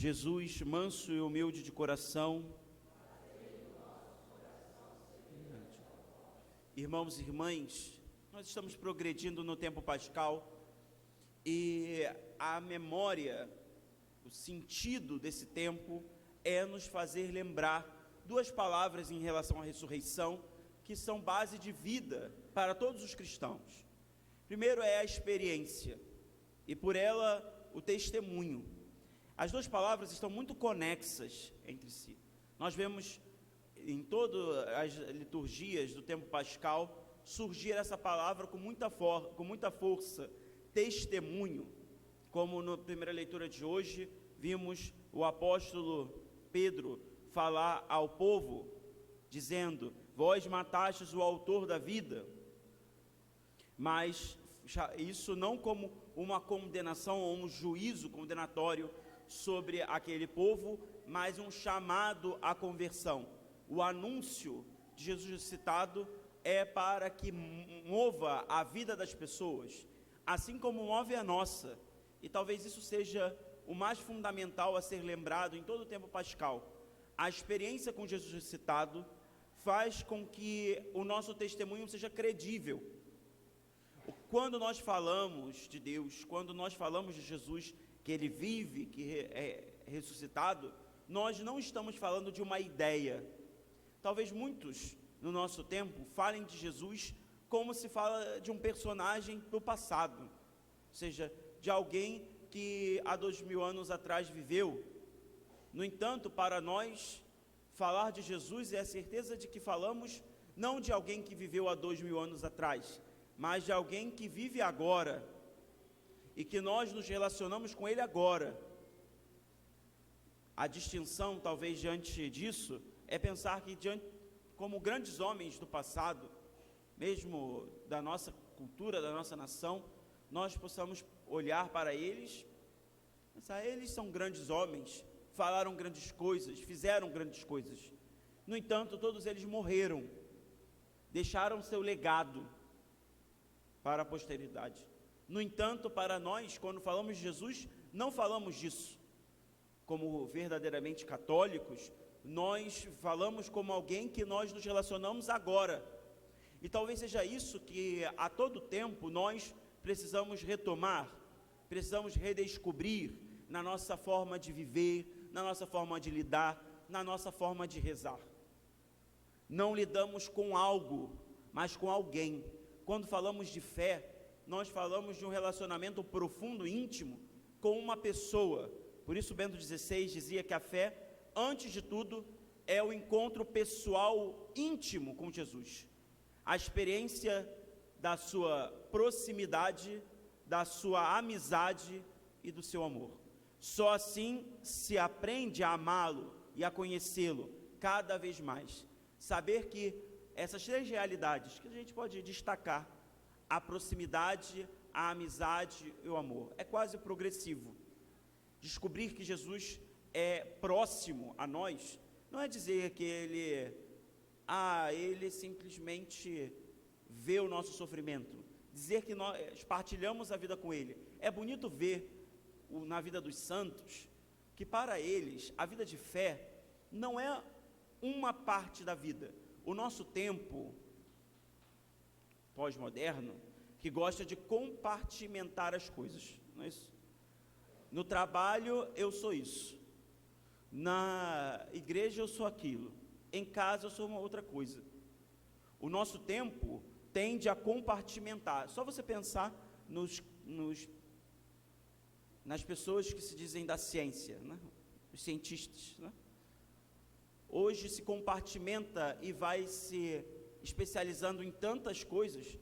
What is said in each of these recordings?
Jesus, manso e humilde de coração. Irmãos e irmãs, nós estamos progredindo no tempo pascal e a memória, o sentido desse tempo é nos fazer lembrar duas palavras em relação à ressurreição que são base de vida para todos os cristãos. Primeiro é a experiência e por ela o testemunho. As duas palavras estão muito conexas entre si. Nós vemos em todas as liturgias do tempo pascal surgir essa palavra com muita força, testemunho. Como na primeira leitura de hoje, vimos o apóstolo Pedro falar ao povo, dizendo: vós matastes o autor da vida. Mas isso não como uma condenação ou um juízo condenatório sobre aquele povo, mas um chamado à conversão. O anúncio de Jesus ressuscitado é para que mova a vida das pessoas, assim como move a nossa. E talvez isso seja o mais fundamental a ser lembrado em todo o tempo pascal. A experiência com Jesus ressuscitado faz com que o nosso testemunho seja credível. Quando nós falamos de Deus, quando nós falamos de Jesus, que Ele vive, que é ressuscitado, nós não estamos falando de uma ideia. Talvez muitos, no nosso tempo, falem de Jesus como se fala de um personagem do passado, ou seja, de alguém que há 2000 anos atrás viveu. No entanto, para nós, falar de Jesus é a certeza de que falamos não de alguém que viveu há 2000 anos atrás, mas de alguém que vive agora, e que nós nos relacionamos com Ele agora. A distinção, talvez, diante disso, é pensar que, como grandes homens do passado, mesmo da nossa cultura, da nossa nação, nós possamos olhar para eles, pensar: eles são grandes homens, falaram grandes coisas, fizeram grandes coisas. No entanto, todos eles morreram, deixaram seu legado para a posteridade. No entanto, para nós, quando falamos de Jesus, não falamos disso. Como verdadeiramente católicos, nós falamos como alguém que nós nos relacionamos agora. E talvez seja isso que a todo tempo nós precisamos retomar, precisamos redescobrir na nossa forma de viver, na nossa forma de lidar, na nossa forma de rezar. Não lidamos com algo, mas com alguém. Quando falamos de fé, nós falamos de um relacionamento profundo, íntimo, com uma pessoa. Por isso Bento XVI dizia que a fé, antes de tudo, é o encontro pessoal íntimo com Jesus. A experiência da sua proximidade, da sua amizade e do seu amor. Só assim se aprende a amá-lo e a conhecê-lo cada vez mais. Saber que essas três realidades que a gente pode destacar, a proximidade, a amizade e o amor, é quase progressivo. Descobrir que Jesus é próximo a nós, não é dizer que ele simplesmente vê o nosso sofrimento, dizer que nós partilhamos a vida com Ele. É bonito ver na vida dos santos, que para eles, a vida de fé não é uma parte da vida. O nosso tempo pós-moderno, que gosta de compartimentar as coisas, não é isso? No trabalho eu sou isso, na igreja eu sou aquilo, em casa eu sou uma outra coisa. O nosso tempo tende a compartimentar. Só você pensar nas pessoas que se dizem da ciência, né? Os cientistas, né? Hoje se compartimenta e vai se especializando em tantas coisas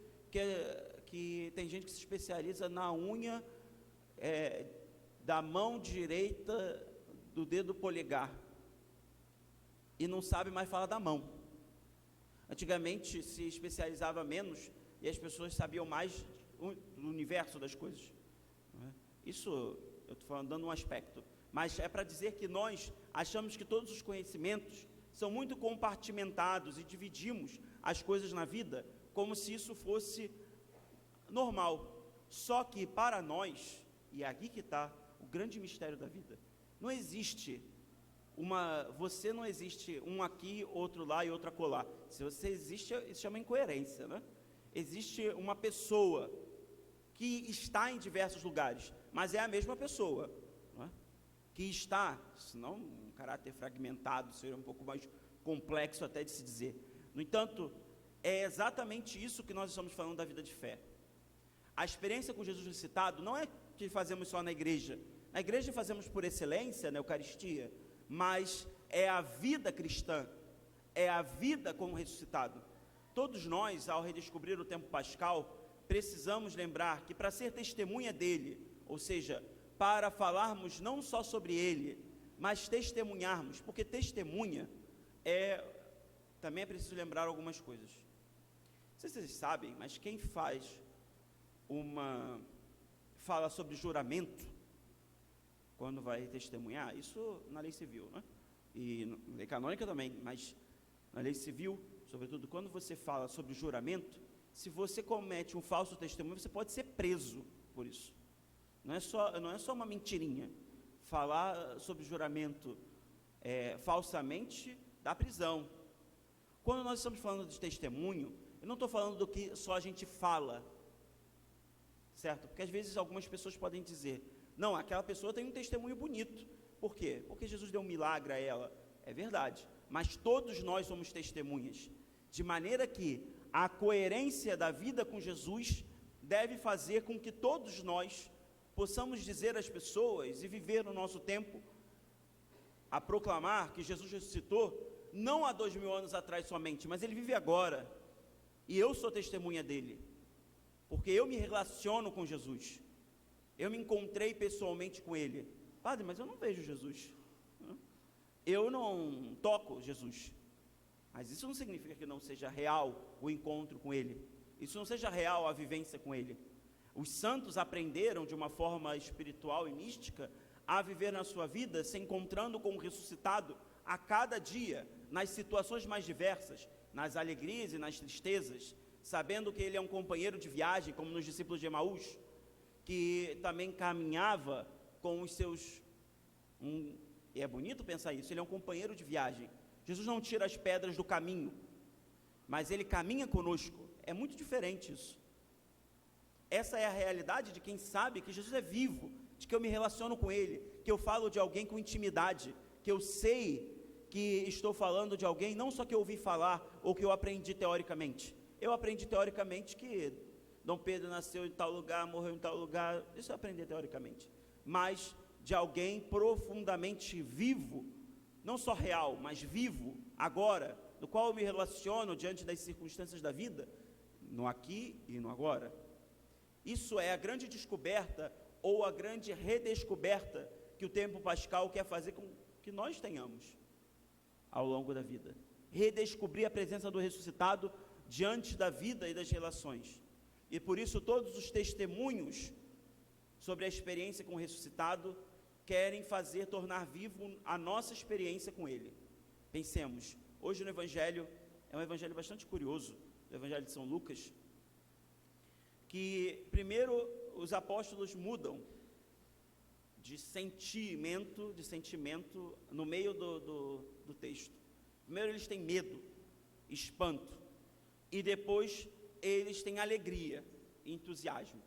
que tem gente que se especializa na unha da mão direita do dedo polegar e não sabe mais falar da mão. Antigamente se especializava menos e as pessoas sabiam mais do universo das coisas. Isso eu estou falando, dando um aspecto, mas é para dizer que nós achamos que todos os conhecimentos são muito compartimentados e dividimos as coisas na vida como se isso fosse normal. Só que para nós, e é aqui que está o grande mistério da vida, Não existe você não existe um aqui, outro lá e outro acolá. Se você existe, isso chama incoerência, né? Existe uma pessoa que está em diversos lugares, mas é a mesma pessoa, não é? Que está, senão um caráter fragmentado seria um pouco mais complexo até de se dizer. No entanto, é exatamente isso que nós estamos falando da vida de fé. A experiência com Jesus ressuscitado não é que fazemos só na igreja. Na igreja fazemos por excelência, na Eucaristia, mas é a vida cristã, é a vida com o ressuscitado. Todos nós, ao redescobrir o tempo pascal, precisamos lembrar que para ser testemunha dele, ou seja, para falarmos não só sobre ele, mas testemunharmos, porque testemunha também é preciso lembrar algumas coisas. Não sei se vocês sabem, mas quem fala sobre juramento, quando vai testemunhar, isso na lei civil, né? E na lei canônica também, mas na lei civil, sobretudo, quando você fala sobre juramento, se você comete um falso testemunho, você pode ser preso por isso. Não é só uma mentirinha. Falar sobre juramento falsamente dá prisão. Quando nós estamos falando de testemunho, eu não estou falando do que só a gente fala, certo? Porque às vezes algumas pessoas podem dizer: não, aquela pessoa tem um testemunho bonito. Por quê? Porque Jesus deu um milagre a ela. É verdade, mas todos nós somos testemunhas, de maneira que a coerência da vida com Jesus deve fazer com que todos nós possamos dizer às pessoas e viver no nosso tempo a proclamar que Jesus ressuscitou, não há 2000 anos atrás somente, mas ele vive agora, e eu sou testemunha dele, porque eu me relaciono com Jesus. Eu me encontrei pessoalmente com ele. Padre, mas eu não vejo Jesus. Eu não toco Jesus. Mas isso não significa que não seja real o encontro com ele. Isso não seja real a vivência com ele. Os santos aprenderam de uma forma espiritual e mística a viver na sua vida se encontrando com o ressuscitado a cada dia, nas situações mais diversas, nas alegrias e nas tristezas, sabendo que ele é um companheiro de viagem, como nos discípulos de Emaús, que também caminhava com os seus... E é bonito pensar isso, ele é um companheiro de viagem. Jesus não tira as pedras do caminho, mas ele caminha conosco. É muito diferente isso. Essa é a realidade de quem sabe que Jesus é vivo, de que eu me relaciono com ele, que eu falo de alguém com intimidade, que eu sei que estou falando de alguém, não só que eu ouvi falar, ou que eu aprendi teoricamente. Eu aprendi teoricamente que Dom Pedro nasceu em tal lugar, morreu em tal lugar, isso eu aprendi teoricamente, mas de alguém profundamente vivo, não só real, mas vivo, agora, no qual eu me relaciono diante das circunstâncias da vida, no aqui e no agora. Isso é a grande descoberta, ou a grande redescoberta, que o tempo pascal quer fazer com que nós tenhamos, ao longo da vida. Redescobrir a presença do ressuscitado diante da vida e das relações. E por isso todos os testemunhos sobre a experiência com o ressuscitado querem tornar vivo a nossa experiência com ele. Pensemos, hoje no Evangelho, é um Evangelho bastante curioso, o Evangelho de São Lucas, que primeiro os apóstolos mudam de sentimento no meio do texto. Primeiro eles têm medo, espanto, e depois eles têm alegria e entusiasmo.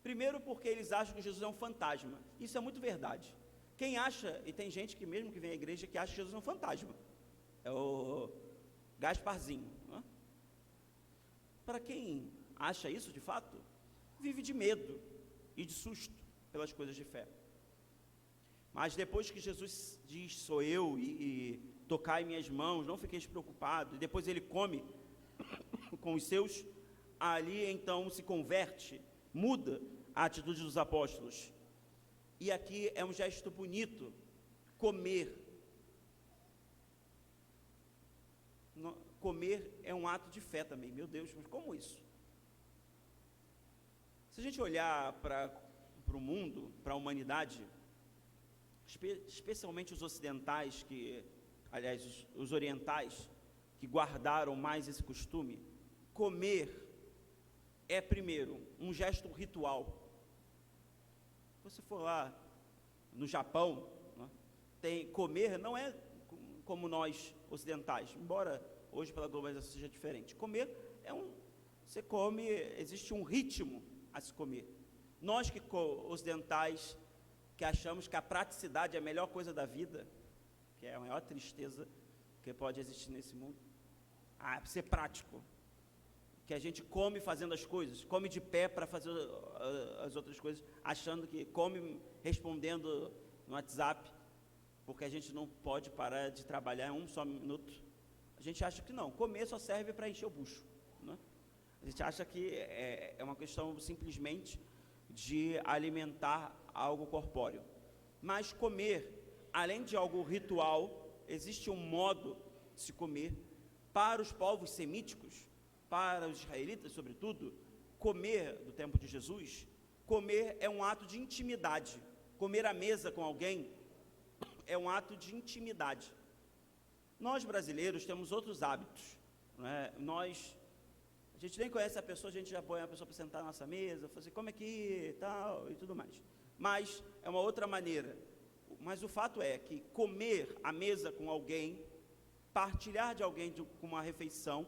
Primeiro porque eles acham que Jesus é um fantasma. Isso é muito verdade. Quem acha, e tem gente que mesmo que vem à igreja que acha que Jesus é um fantasma, é o Gasparzinho, né? Para quem acha isso de fato, vive de medo e de susto pelas coisas de fé. Mas depois que Jesus diz, sou eu, e tocai minhas mãos, não fiqueis preocupados, e depois ele come com os seus, ali então se converte, muda a atitude dos apóstolos. E aqui é um gesto bonito, comer. Comer é um ato de fé também, meu Deus, mas como isso? Se a gente olhar para o mundo, para a humanidade, especialmente os ocidentais, os orientais, que guardaram mais esse costume, comer é primeiro um gesto ritual. Se você for lá no Japão, comer não é como nós ocidentais, embora hoje pela globalização seja diferente. Comer você come, existe um ritmo a se comer. Nós que ocidentais, que achamos que a praticidade é a melhor coisa da vida, que é a maior tristeza que pode existir nesse mundo, ser prático, que a gente come fazendo as coisas, come de pé para fazer as outras coisas, achando que come respondendo no WhatsApp, porque a gente não pode parar de trabalhar em um só minuto. A gente acha que não, comer só serve para encher o bucho, né? A gente acha que é uma questão simplesmente de alimentar algo corpóreo. Mas comer, além de algo ritual, existe um modo de se comer. Para os povos semíticos, para os israelitas sobretudo, comer do tempo de Jesus, comer é um ato de intimidade. Comer à mesa com alguém é um ato de intimidade. Nós brasileiros temos outros hábitos, né? A gente nem conhece a pessoa, a gente já põe a pessoa para sentar na nossa mesa, fala assim, come aqui, tal, e tudo mais. Mas é uma outra maneira. Mas o fato é que comer à mesa com alguém, partilhar de alguém com uma refeição,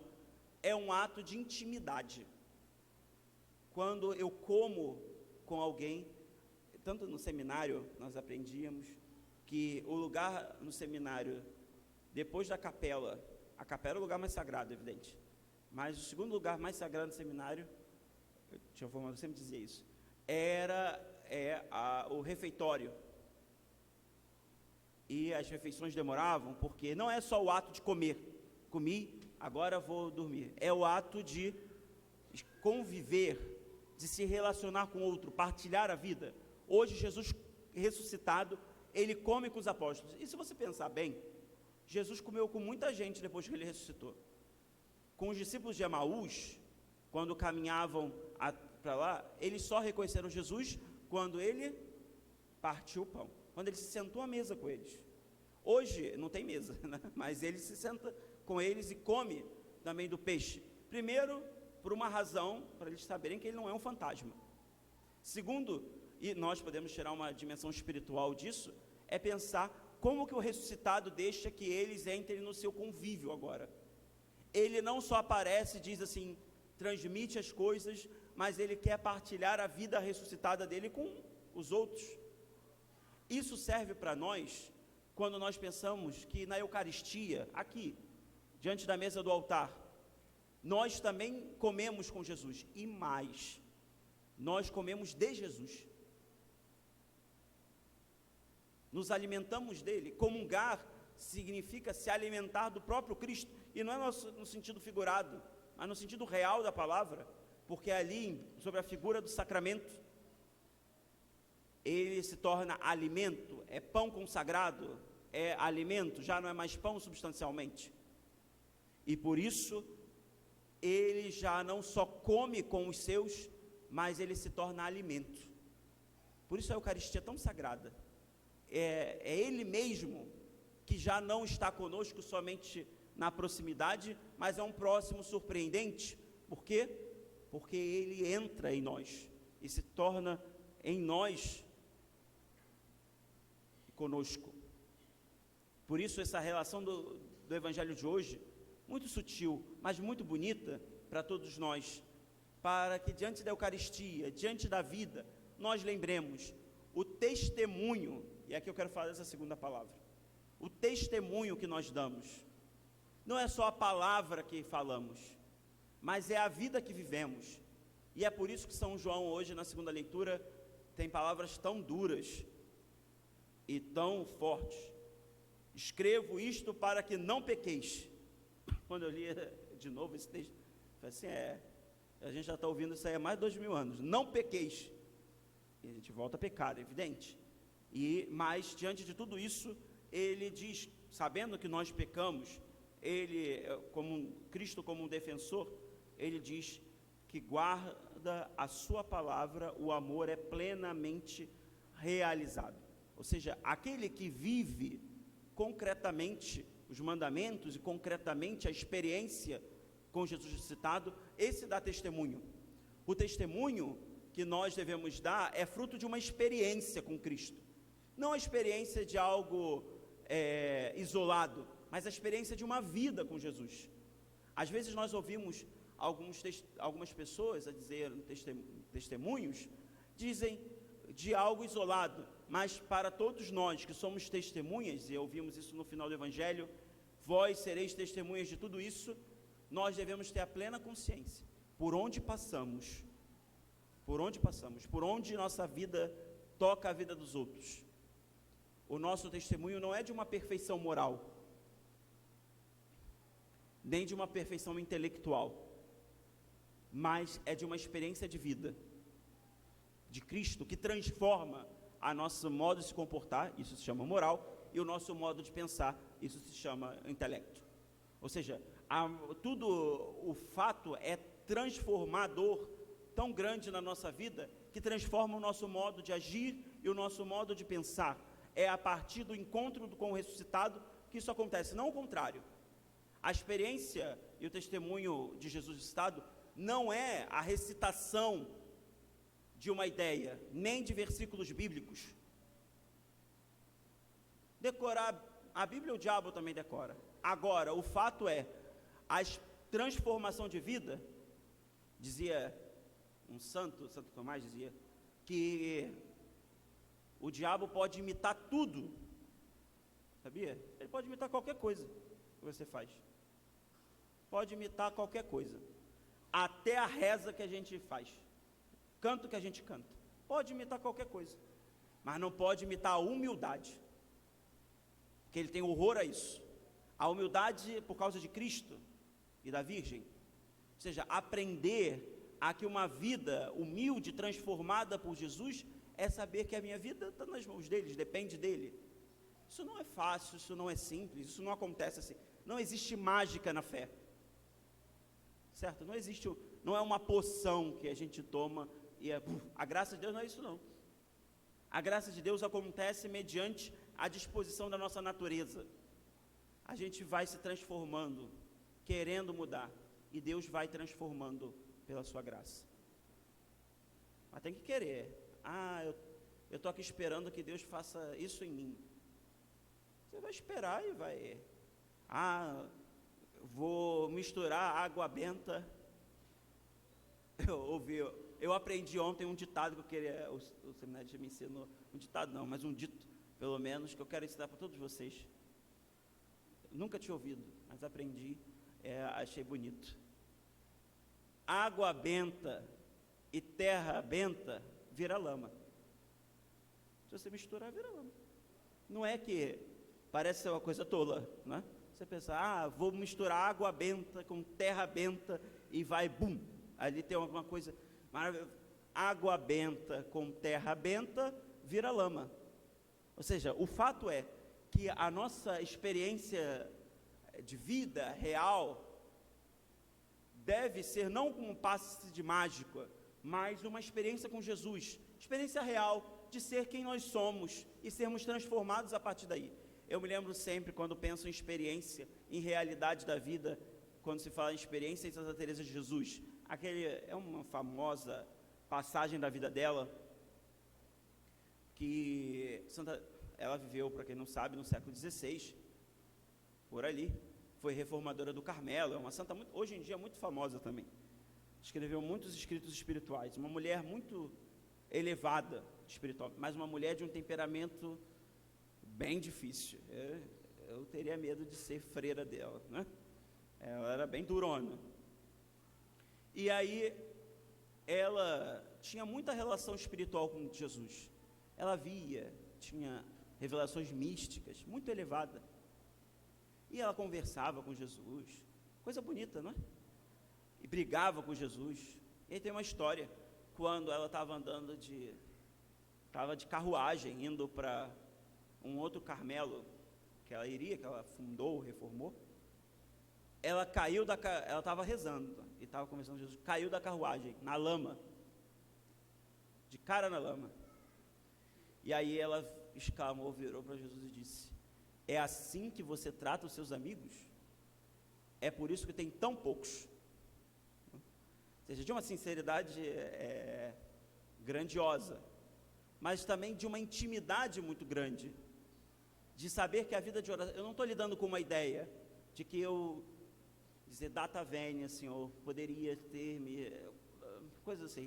é um ato de intimidade. Quando eu como com alguém, tanto no seminário nós aprendíamos que o lugar no seminário, depois da capela, a capela é o lugar mais sagrado, evidente, mas o segundo lugar mais sagrado do seminário, eu sempre dizia isso, o refeitório. E as refeições demoravam, porque não é só o ato de comer, comi, agora vou dormir, é o ato de conviver, de se relacionar com o outro, partilhar a vida. Hoje Jesus ressuscitado, ele come com os apóstolos, e se você pensar bem, Jesus comeu com muita gente depois que ele ressuscitou. Com os discípulos de Emaús, quando caminhavam para lá, eles só reconheceram Jesus quando ele partiu o pão, quando ele se sentou à mesa com eles. Hoje não tem mesa, né? Mas ele se senta com eles e come também do peixe. Primeiro, por uma razão, para eles saberem que ele não é um fantasma. Segundo, e nós podemos tirar uma dimensão espiritual disso, é pensar como que o ressuscitado deixa que eles entrem no seu convívio agora. Ele não só aparece e diz assim, transmite as coisas, mas ele quer partilhar a vida ressuscitada dele com os outros. Isso serve para nós, quando nós pensamos que na Eucaristia, aqui, diante da mesa do altar, nós também comemos com Jesus, e mais, nós comemos de Jesus. Nos alimentamos dele. Comungar significa se alimentar do próprio Cristo, e não é no sentido figurado, mas no sentido real da palavra, porque ali, sobre a figura do sacramento, ele se torna alimento, é pão consagrado, é alimento, já não é mais pão substancialmente, e por isso, ele já não só come com os seus, mas ele se torna alimento. Por isso a Eucaristia é tão sagrada, é ele mesmo, que já não está conosco somente na proximidade, mas é um próximo surpreendente. Por quê? Porque ele entra em nós, e se torna em nós, conosco. Por isso essa relação do Evangelho de hoje, muito sutil, mas muito bonita para todos nós, para que diante da Eucaristia, diante da vida, nós lembremos o testemunho, e aqui eu quero falar dessa segunda palavra, o testemunho que nós damos, não é só a palavra que falamos, mas é a vida que vivemos, e é por isso que São João hoje na segunda leitura, tem palavras tão duras, e tão fortes. Escrevo isto para que não pequeis. Quando eu li de novo esse texto, falei assim, a gente já está ouvindo isso aí há mais de 2000 anos, não pequeis, e a gente volta a pecar, é evidente, mas diante de tudo isso, ele diz, sabendo que nós pecamos, Cristo como um defensor, ele diz que guarda a sua palavra, o amor é plenamente realizado, ou seja, aquele que vive concretamente os mandamentos e concretamente a experiência com Jesus ressuscitado, esse dá testemunho. O testemunho que nós devemos dar é fruto de uma experiência com Cristo, não a experiência de algo isolado, mas a experiência de uma vida com Jesus. Às vezes nós ouvimos algumas pessoas a dizer, testemunhos, dizem de algo isolado, mas para todos nós que somos testemunhas, e ouvimos isso no final do Evangelho, vós sereis testemunhas de tudo isso, nós devemos ter a plena consciência, por onde passamos, por onde nossa vida toca a vida dos outros. O nosso testemunho não é de uma perfeição moral, nem de uma perfeição intelectual, mas é de uma experiência de vida, de Cristo, que transforma a nosso modo de se comportar, isso se chama moral, e o nosso modo de pensar, isso se chama intelecto. Ou seja, o fato é transformador, tão grande na nossa vida, que transforma o nosso modo de agir e o nosso modo de pensar. É a partir do encontro com o ressuscitado que isso acontece, não o contrário. A experiência e o testemunho de Jesus ressuscitado não é a recitação de uma ideia, nem de versículos bíblicos. Decorar a Bíblia, o diabo também decora. Agora, o fato é, a transformação de vida, dizia um Santo Tomás dizia, que o diabo pode imitar tudo, sabia? Ele pode imitar qualquer coisa que você faz, pode imitar qualquer coisa, até a reza que a gente faz, canto que a gente canta, pode imitar qualquer coisa, mas não pode imitar a humildade, porque ele tem horror a isso. A humildade por causa de Cristo e da Virgem, ou seja, aprender a que uma vida humilde, transformada por Jesus, é saber que a minha vida está nas mãos dele, depende dele. Isso não é fácil, isso não é simples, isso não acontece assim. Não existe mágica na fé, certo? Não é uma poção que a gente toma e a graça de Deus não é isso não. A graça de Deus acontece mediante a disposição da nossa natureza. A gente vai se transformando, querendo mudar, e Deus vai transformando pela sua graça. Mas tem que querer. Eu estou aqui esperando que Deus faça isso em mim. Você vai esperar e vai. Vou misturar água benta. Eu aprendi ontem um ditado que eu queria, o seminário me ensinou, um ditado não, mas um dito, pelo menos, que eu quero ensinar para todos vocês. Nunca tinha ouvido, mas aprendi, achei bonito. Água benta e terra benta vira lama. Se você misturar, vira lama. Não é que parece ser uma coisa tola, né? Você pensa, vou misturar água benta com terra benta e vai, bum, ali tem alguma coisa maravilhosa. Água benta com terra benta vira lama. Ou seja, o fato é que a nossa experiência de vida real deve ser não como um passe de mágica, mas uma experiência com Jesus, experiência real de ser quem nós somos e sermos transformados a partir daí. Eu me lembro sempre, quando penso em experiência, em realidade da vida, quando se fala em experiência em Santa Teresa de Jesus, é uma famosa passagem da vida dela, que ela viveu, para quem não sabe, no século XVI, por ali, foi reformadora do Carmelo, é uma santa hoje em dia muito famosa também, escreveu muitos escritos espirituais, uma mulher muito elevada espiritual, mas uma mulher de um temperamento bem difícil. Eu teria medo de ser freira dela, né? Ela era bem durona. E aí ela tinha muita relação espiritual com Jesus. Ela tinha revelações místicas, muito elevada. E ela conversava com Jesus, coisa bonita, não é? E brigava com Jesus. E aí tem uma história, quando ela estava estava de carruagem, indo para um outro Carmelo, que ela fundou, reformou. Ela estava rezando, e estava conversando com Jesus, caiu da carruagem, na lama, de cara na lama. E aí ela exclamou, virou para Jesus e disse: é assim que você trata os seus amigos? É por isso que tem tão poucos. Ou seja, de uma sinceridade grandiosa, mas também de uma intimidade muito grande, de saber que a vida de oração, eu não estou lidando com uma ideia de que eu dizer data vênia, Senhor, poderia ter-me, coisas assim.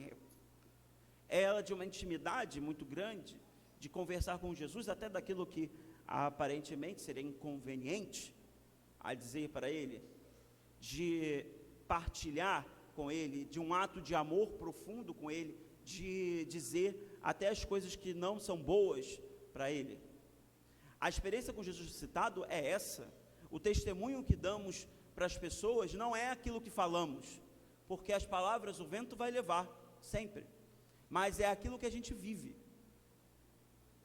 É ela de uma intimidade muito grande, de conversar com Jesus, até daquilo que aparentemente seria inconveniente a dizer para Ele, de partilhar com Ele, de um ato de amor profundo com Ele, de dizer até as coisas que não são boas para Ele. A experiência com Jesus ressuscitado é essa. O testemunho que damos para as pessoas não é aquilo que falamos, porque as palavras o vento vai levar, sempre, mas é aquilo que a gente vive.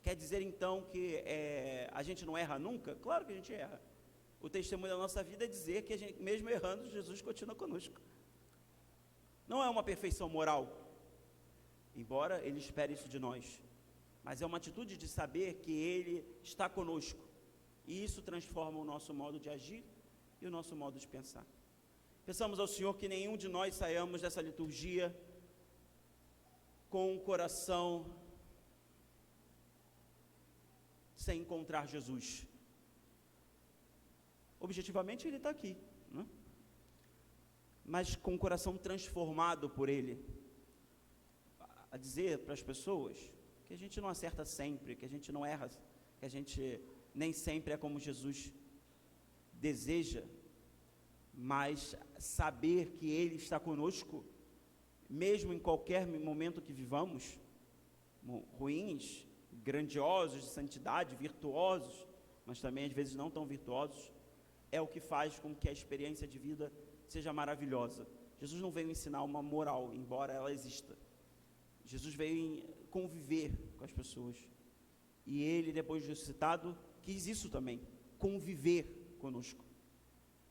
Quer dizer então que a gente não erra nunca? Claro que a gente erra. O testemunho da nossa vida é dizer que a gente, mesmo errando, Jesus continua conosco. Não é uma perfeição moral, embora Ele espere isso de nós, mas é uma atitude de saber que Ele está conosco, e isso transforma o nosso modo de agir e o nosso modo de pensar. Peçamos ao Senhor que nenhum de nós saiamos dessa liturgia com o coração sem encontrar Jesus. Objetivamente Ele está aqui, né? Mas com o coração transformado por Ele, a dizer para as pessoas que a gente não acerta sempre, que a gente não erra, que a gente nem sempre é como Jesus deseja, mas saber que Ele está conosco, mesmo em qualquer momento que vivamos, ruins, grandiosos de santidade, virtuosos, mas também às vezes não tão virtuosos, é o que faz com que a experiência de vida seja maravilhosa. Jesus não veio ensinar uma moral, embora ela exista. Jesus veio conviver com as pessoas. E Ele, depois de ressuscitado, quis isso também, conviver conosco.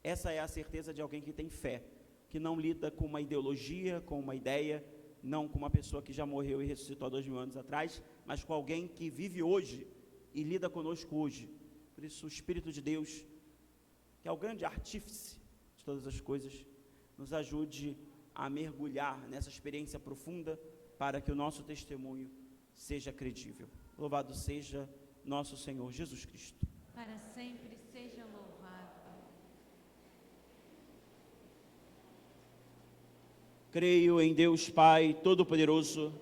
Essa é a certeza de alguém que tem fé, que não lida com uma ideologia, com uma ideia, não com uma pessoa que já morreu e ressuscitou há 2000 anos atrás, mas com alguém que vive hoje e lida conosco hoje. Por isso o Espírito de Deus, que é o grande artífice de todas as coisas, nos ajude a mergulhar nessa experiência profunda para que o nosso testemunho seja credível. Louvado seja nosso Senhor Jesus Cristo. Para sempre seja louvado. Creio em Deus Pai Todo-Poderoso,